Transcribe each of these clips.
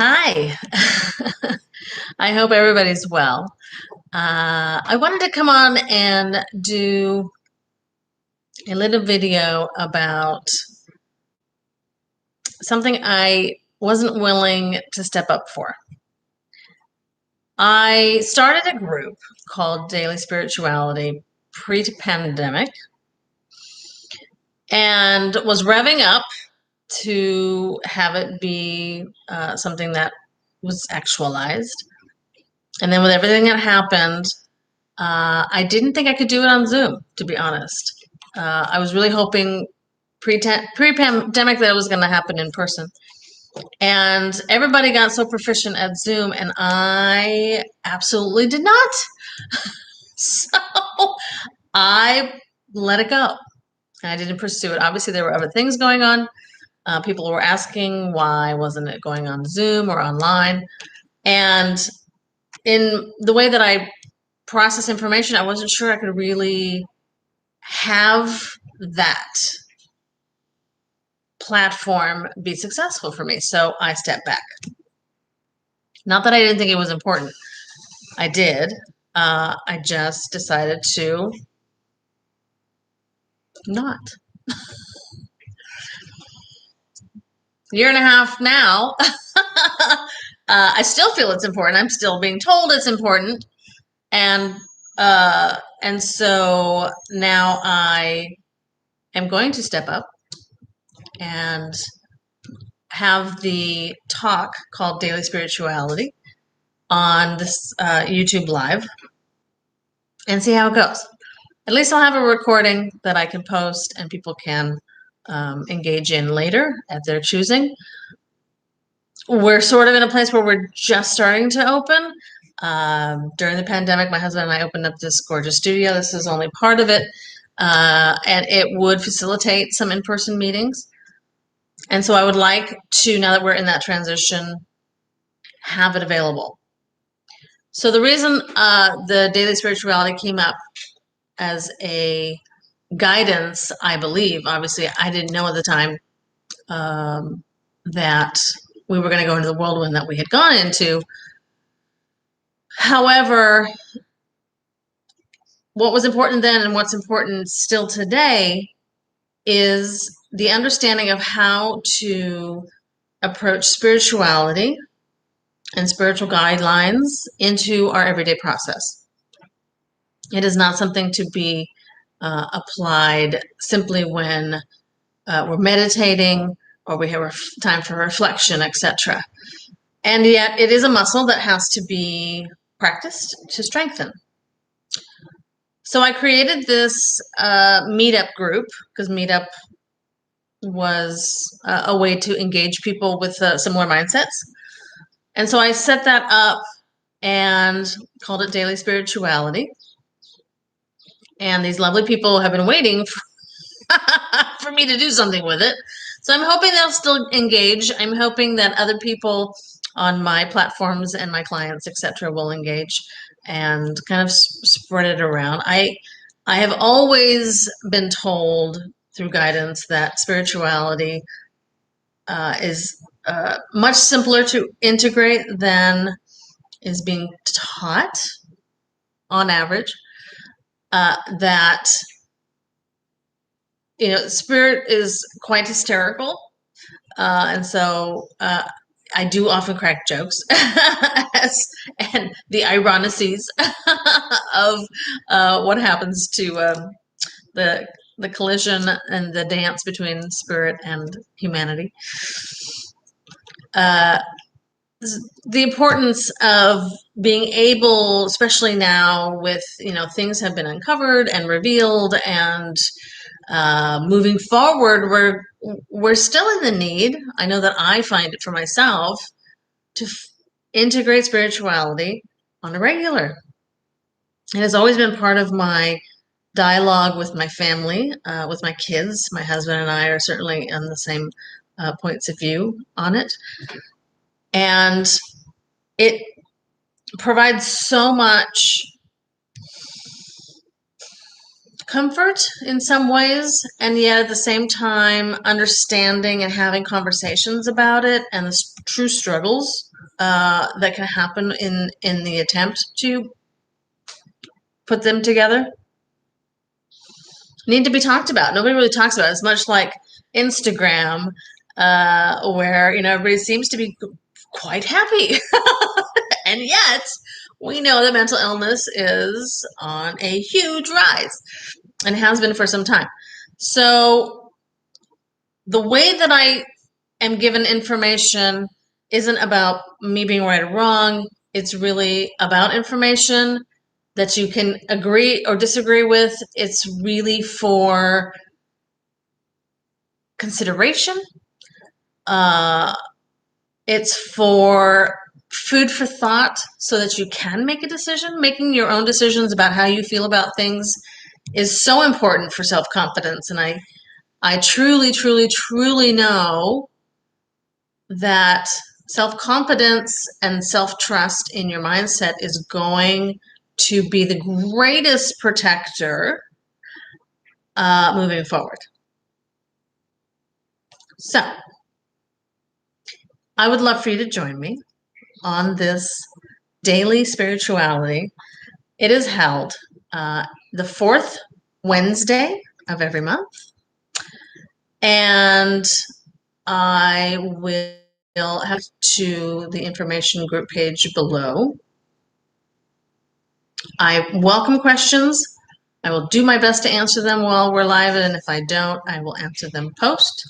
Hi. I hope everybody's well. I wanted to come on and do a little video about something I wasn't willing to step up for. I started a group called Daily Spirituality pre-pandemic and was revving up to have it be something that was actualized. And then with everything that happened, I didn't think I could do it on Zoom, to be honest. I was really hoping pre-pandemic that it was going to happen in person. And everybody got so proficient at Zoom, and I absolutely did not. So I let it go. I didn't pursue it. Obviously, there were other things going on. People were asking why wasn't it going on Zoom or online. And in the way that I process information, I wasn't sure I could really have that platform be successful for me. So I stepped back. Not that I didn't think it was important. I did. I just decided to not. Year and a half now. I still feel it's important. I'm still being told it's important. And so now I am going to step up and have the talk called Daily Spirituality on this YouTube Live and see how it goes. At least I'll have a recording that I can post and people can engage in later at their choosing. We're sort of in a place where we're just starting to open. During the pandemic, my husband and I opened up this gorgeous studio. This is only part of it. And it would facilitate some in-person meetings. And so I would like to, now that we're in that transition, have it available. So the reason the Daily Spirituality came up as a guidance, I believe, obviously I didn't know at the time that we were going to go into the whirlwind that we had gone into. However, what was important then and what's important still today is the understanding of how to approach spirituality and spiritual guidelines into our everyday process. It is not something to be applied simply when we're meditating or we have time for reflection, etc. And yet it is a muscle that has to be practiced to strengthen. So I created this meetup group because Meetup was a way to engage people with similar mindsets. And so I set that up and called it Daily Spirituality. And these lovely people have been waiting for me to do something with it. So I'm hoping they'll still engage. I'm hoping that other people on my platforms and my clients, etc., will engage and kind of spread it around. I have always been told through guidance that spirituality is much simpler to integrate than is being taught on average. That spirit is quite hysterical, and so I do often crack jokes and the ironicies of what happens to the collision and the dance between spirit and humanity. The importance of being able, especially now with, things have been uncovered and revealed, and moving forward, we're still in the need. I know that I find it for myself to integrate spirituality on a regular. It has always been part of my dialogue with my family, with my kids. My husband and I are certainly on the same points of view on it. And it provides so much comfort in some ways, and yet at the same time understanding and having conversations about it and the true struggles that can happen in the attempt to put them together need to be talked about. Nobody really talks about it. It's much like Instagram, where everybody seems to be quite happy, and yet we know that mental illness is on a huge rise and has been for some time. So the way that I am given information isn't about me being right or wrong. It's really about information that you can agree or disagree with. It's really for consideration. It's for food for thought so that you can make a decision. Making your own decisions about how you feel about things is so important for self-confidence. And I truly, truly, truly know that self-confidence and self-trust in your mindset is going to be the greatest protector moving forward. So I would love for you to join me on this daily spirituality. It is held the fourth Wednesday of every month, and I will have to the information group page below. I welcome questions. I will do my best to answer them while we're live, and if I don't, I will answer them post,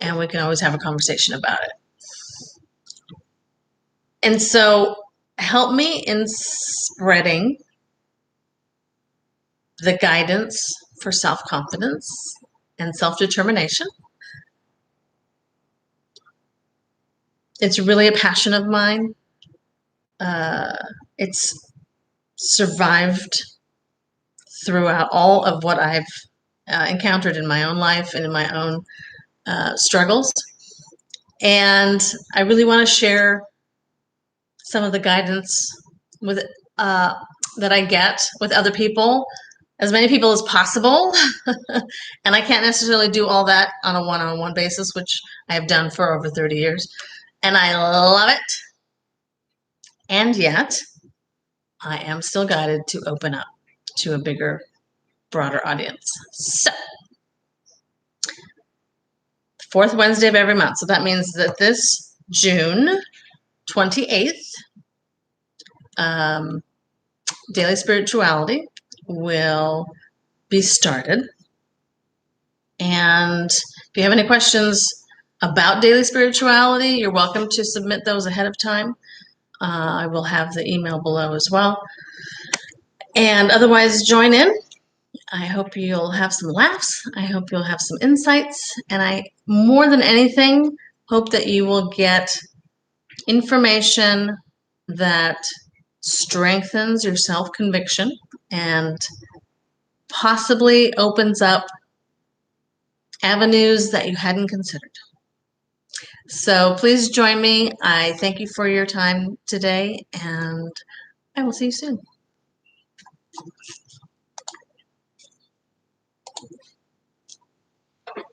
and we can always have a conversation about it. And so help me in spreading the guidance for self-confidence and self-determination. It's really a passion of mine. It's survived throughout all of what I've encountered in my own life and in my own struggles. And I really want to share some of the guidance with that I get with other people, as many people as possible. And I can't necessarily do all that on a one-on-one basis, which I have done for over 30 years. And I love it. And yet, I am still guided to open up to a bigger, broader audience. So, fourth Wednesday of every month. So that means that this June 28th, Daily Spirituality will be started. And if you have any questions about Daily Spirituality, you're welcome to submit those ahead of time. I will have the email below as well. And otherwise, join in. I hope you'll have some laughs. I hope you'll have some insights. And I, more than anything, hope that you will get information that strengthens your self-conviction and possibly opens up avenues that you hadn't considered. So please join me. I thank you for your time today, and I will see you soon.